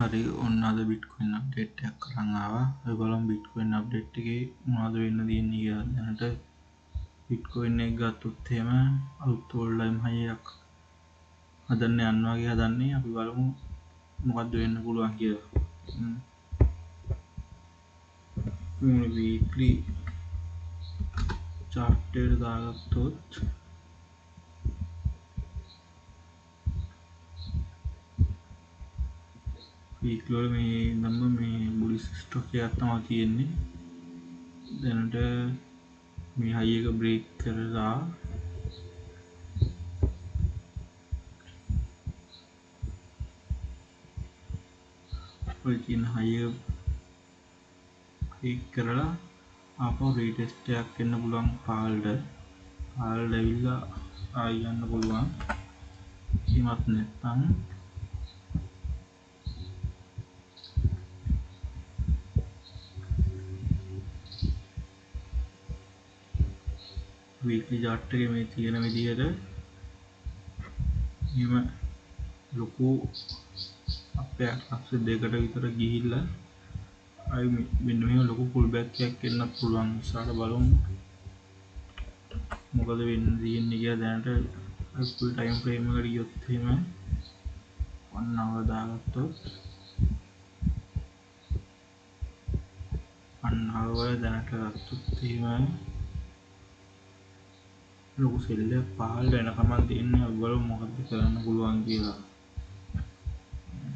හරි ඔන්න අද බිට්කොයින් අප්ඩේට් එකක් කරන් ආවා. අපි බලමු බිට්කොයින් අප්ඩේට් එකේ මොනවද වෙන්න තියෙන්නේ කියලා. දැනට බිට්කොයින් එක ගත්තොත් එහෙම අලුත් ඕල් ටයිම් හයි එකක් හදන්න යනවා වගේ හදන්නේ. අපි බලමු මොකද්ද වෙන්න පුළුවන් කියලා. මේ වීක්ලි chart එකට දාගත්තොත් weekly වල මේ නම් මේ බුලිෂ් ස්ටොක් එකක් තමයි තියෙන්නේ. දැනට මේ හයි එක බ්‍රේක් කරලා ඔය කියන හයි එක බ්‍රේක් කරලා ආපහු රීටෙස්ට් එකක් එන්න පුළුවන් පාල්ට ඇවිල්ලා ආයි යන්න පුළුවන්. එහෙමත් නැත්නම් weekly chart එකේ මේ තියෙන විදිහට එහෙම ලොකු අපයක් ලක්ෂ දෙකකට විතර ගිහිල්ලා ආයි මෙන්න මෙහෙම ලොකු පුල් බෑක් එකක් එන්නත් පුළුවන්. ඉස්සරහට බලමු මොකද වෙන්නේ තියෙන්නේ කියලා. දැනට ෆුල් ටයිම් ෆ්‍රේම් එකට ගියොත් එහෙම 1 hour දාගත්තොත් 1 hour දැනට ගත්තොත් එහෙම ලොකු සෙල් එකක් පහළට එනකම් තියෙන්නේ. අපි බලමු මොකද කරන්න පුළුවන් කියලා.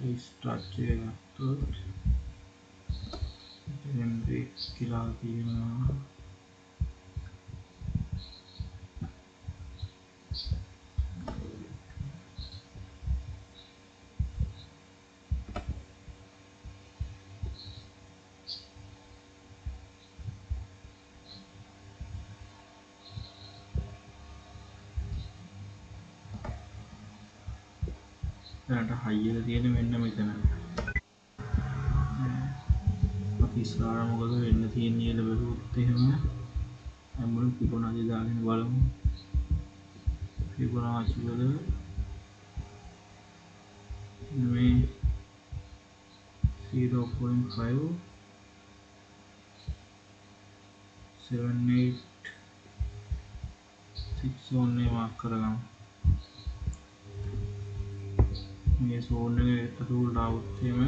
රිස්ටාර්ට් එක ගත්තොත් දැන් බ්‍රේක් කියලා තියෙනවා. දැනට හයි එක තියෙන්නේ මෙන්න මෙතන. අපි ඉස්සරහට මොකද වෙන්න තියෙන්නේ කියලා බලුවොත් එහෙම අමුණු පිපොනාදී දාගෙන බලමු. පිපොනාචි වල මේ 0.5 78 6 zone එක මාක් කරගමු. මේ zone එකේ ඇතුළට આવුත් එහෙම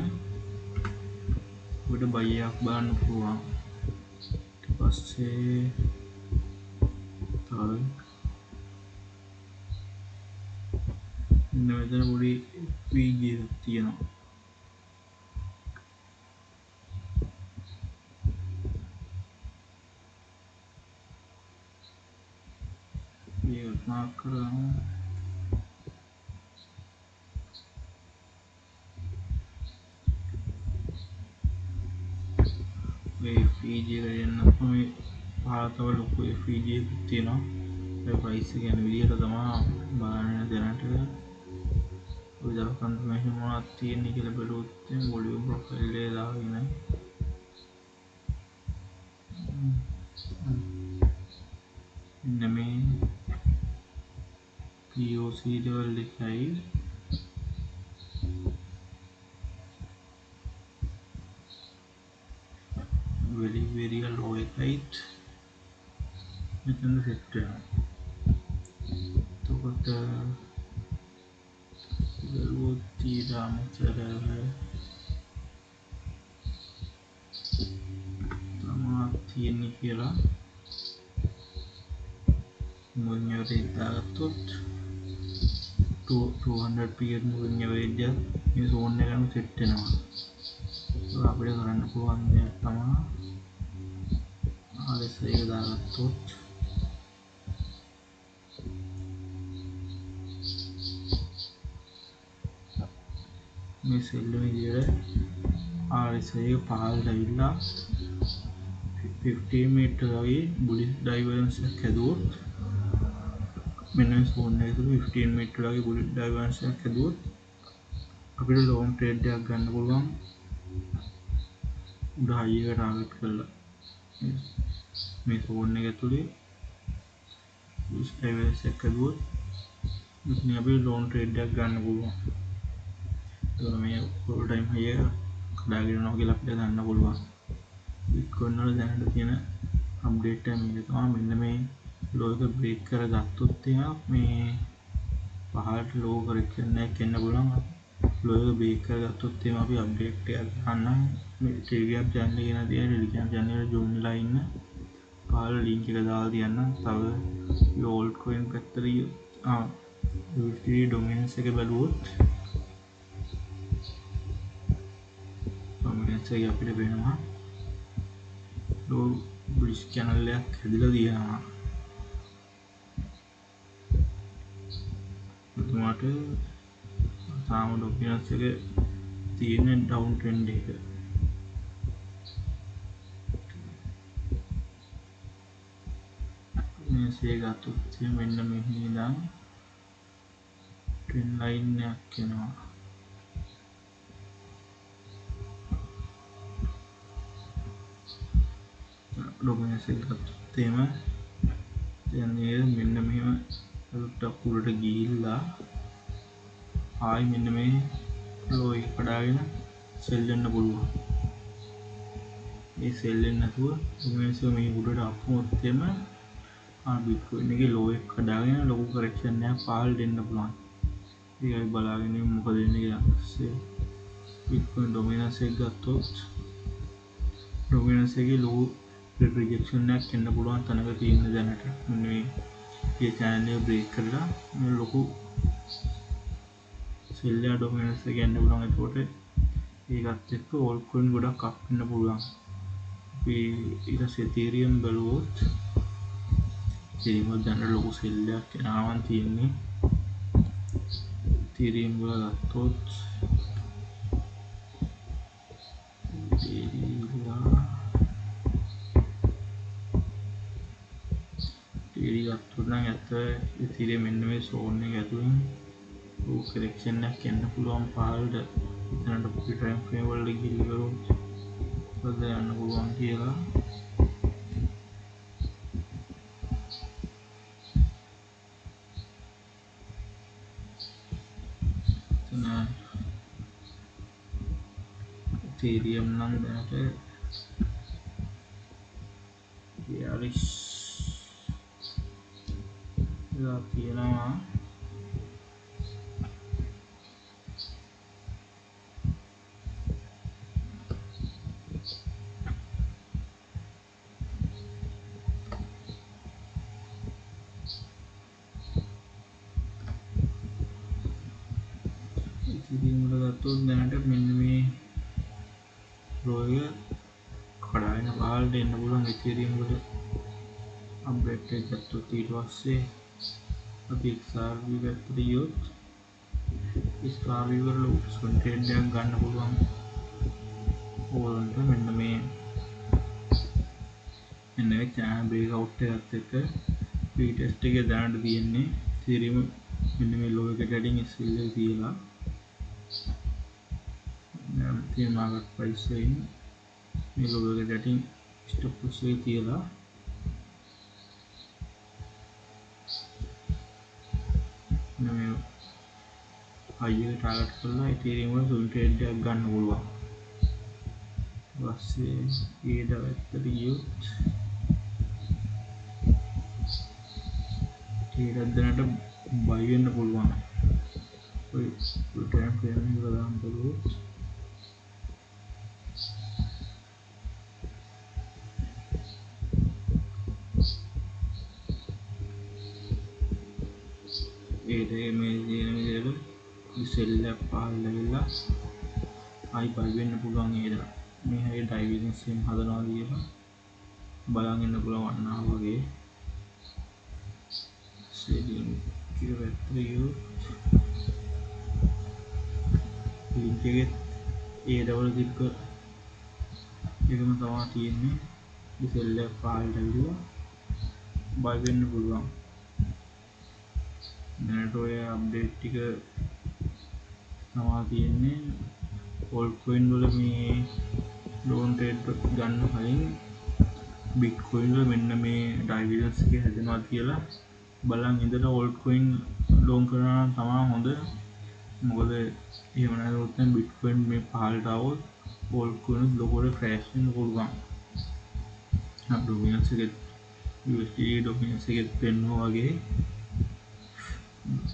උඩ බයි එකක් බලන්න පුළුවන්. ඊට පස්සේ තව මෙතන පොඩි FVG එකක් තියෙනවා. මේක මාක් කරගමු. මේ FVG එක එන්නත් මේ පාතව ලොකු FVG එකක් තියෙනවා. ඒ ප්‍රයිස් එක යන විදිහට තමයි බලන්නේ. දැනට ඔය දා කන්ෆර්මේෂන් මොනවද තියෙන්නේ කියලා බලුවොත් වොලියුම් ප්‍රොෆයිල් එක දාගෙන මෙන්න මේ POC level එකයි very low එකයි මෙතන සෙට් වෙනවා. එතකොට බලුවොත් ඊටමතර තමයි තියෙන්නේ කියලා moving average දාගත්තොත් 200 pm moving average මේ zone එකම සෙට් වෙනවා. ඒක අපිට කරන්න පුළුවන් දෙයක් තමයි RSI එක දාගත්තොත් මේ සෙල් විදියට RSI එක පහළට ඇවිල්ලා 15 meter වගේ බුලිෂ් ඩයිවර්ජන්ස් එකක් හැදුවොත් මෙන්න මේ zone එක තුල 15 meter වගේ බුලිෂ් ඩයිවර්ජන්ස් එකක් හැදුවොත් අපිට long trade එකක් ගන්න පුළුවන්. උඩ high එක ටාගට් කරලා මේ zone එක ඇතුලේ බුලිෂ් ඩයිවර්ජන්ස් එකක් හැදුවොත් මෙතන අපිට long trade එකක් ගන්න පුළුවන්. මේ all time high එක කඩාගෙන යනවා කියලා අපිට ගන්න පුළුවන්. Bitcoin වල දැනට තියෙන අප්ඩේට් එක මේක තමයි. මෙන්න මේ low එක break කරගත්තොත් මේ පහළට low correction එකක් එන්න පුළුවන්. low එක break කරගත්තොත් අපි අප්ඩේට් එකක් ගන්න මේ Telegram channel එකේ නා තියෙන Telegram channel එකට join වෙලා ඉන්න. පහළ link එක දාලා තියන්න. තව මේ altcoin පැත්තට USDT dominance එක බලුවොත් dominance එක අපිට වෙනවා low bullish channel එකක් හැදිලා තියෙනවා. එතුමාට තාම dominance එක තියෙන down trend එක. මේ ගත්තොත් මෙන්න මෙහි ඉඳන් trend line එකක් එනවා. dominance එක ගත්තොත් දැන් මෙන්න මෙහෙම ටක් උඩට ගිහිල්ලා ආයි මෙන්න මේ low එක කඩාගෙන sell වෙන්න පුළුවන්. මේ sell වෙන්න නැතුව dominance එක මේ උඩට අප්පුවොත් Bitcoin එකේ low එක කඩාගෙන ලොකු correction එකක් පහළට එන්න පුළුවන්. ඒකයි බලාගෙන ඉන්න මොකද වෙන්නේ කියලා. Bitcoin dominance එක ගත්තොත් dominance එකේ low rejection එකක් එන්න පුළුවන් තැනක තියෙන දැනට. මේ channel එක break කරලා මේ ලොකු sell එක dominance එක එන්න පුළුවන්. ඒකට ඒකත් එක්ක altcoin ගොඩක් up වෙන්න පුළුවන්. අපි ඊට පස්සේ Ethereum බලුවොත් Ethereum දැන් ලොකු sell එකක් එනවා තියෙන්නේ. Ethereum වල ගත්තොත් නම් ඇත්ත Ethereum මෙන්න මේ zone එක ඇතුළේ low correction එකක් එන්න පුළුවන් පහළට. එතනට අපි time frame වලට ගිහින් බලමු කොහොමද යන්න පුළුවන් කියලා. Ethereum නම් දැනට 42 තියෙනවා. Ethereum වල ගත්තොත් දැනට මෙන්න මේ low එක කඩාගෙන පහළට එන්න පුළුවන්. Ethereum වල අප්ඩේට් එක ගත්තොත් ඊට පස්සේ අපි XRP පැත්තට ගියොත් XRP වල swing trade එකක් ගන්න පුළුවන්. ඕලන්ට මෙන්න මේ channel breakout එකත් එක්ක retest එක දැනට තියෙන්නේ. Ethereum මෙන්න මේ low එකට heading SL එක තියලා දැන් තියෙන market price එකෙන් මේ low එකට heading stop loss එක තියලා මේ high එක target කරලා Ethereum වල swing trade එකක් ගන්න පුළුවන්. ඊපස්සේ ඊට පැත්තට ගියොත් ඊට දැනට buy වෙන්න පුළුවන්. ඔය time frame එක ගන්න බලුවොත් මේ දින විදිහට sell එක පහළ වෙලා ආයි buy වෙන්න පුළුවන්. ඒක මේ හැයි divergence එක හදනවා කියලා බලන් ඉන්න පුළුවන් වන්නා වගේ. selling කියලා පැත්තට ගියොත් link එකේ ඒ ඩබල් ක්ලික් එකම තමයි තියෙන්නේ. මේ sell එක පහළට ඇවිල්ලා buy වෙන්න පුළුවන්. දැනට ඔය අප්ඩේට් ටික තමයි තියෙන්නේ. altcoin වල මේ loan trade ගන්න කලින් bitcoin වල මෙන්න මේ divergence එක හැදෙනවා කියලා බලන් ඉඳලා altcoin loan කරනවා නම් තමයි හොඳ. මොකද එහෙම නැතුව දැන් බිට්කොයින් මේ පහළට આવොත් ඕල්ට් කොයින් ලොකුවට ක්‍රෑෂ් වෙන්න පුළුවන්. ඩොමිනන්ස් එකෙත් USDT ඩොමිනන්ස් එකෙත් පෙන්නුවා වගේ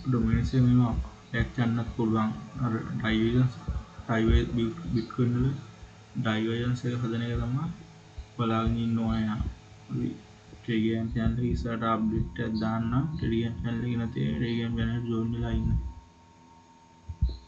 ඩොමිනන්ස් එක මෙහෙම අප්ඩේට් යන්නත් පුළුවන්. අර බිට්කොයින් වල ඩයිවර්ජන්ස් එක හදන එක තමයි බලාගෙන ඉන්න ඕනේ යා. ටෙලිග්‍රෑම් channel එක ඉස්සරහට අප්ඩේට් එකක් දාන්නම්. ටෙලිග්‍රෑම් channel එක නැති ටෙලිග්‍රෑම් channel එක ජොයින් වෙලා ඉන්න.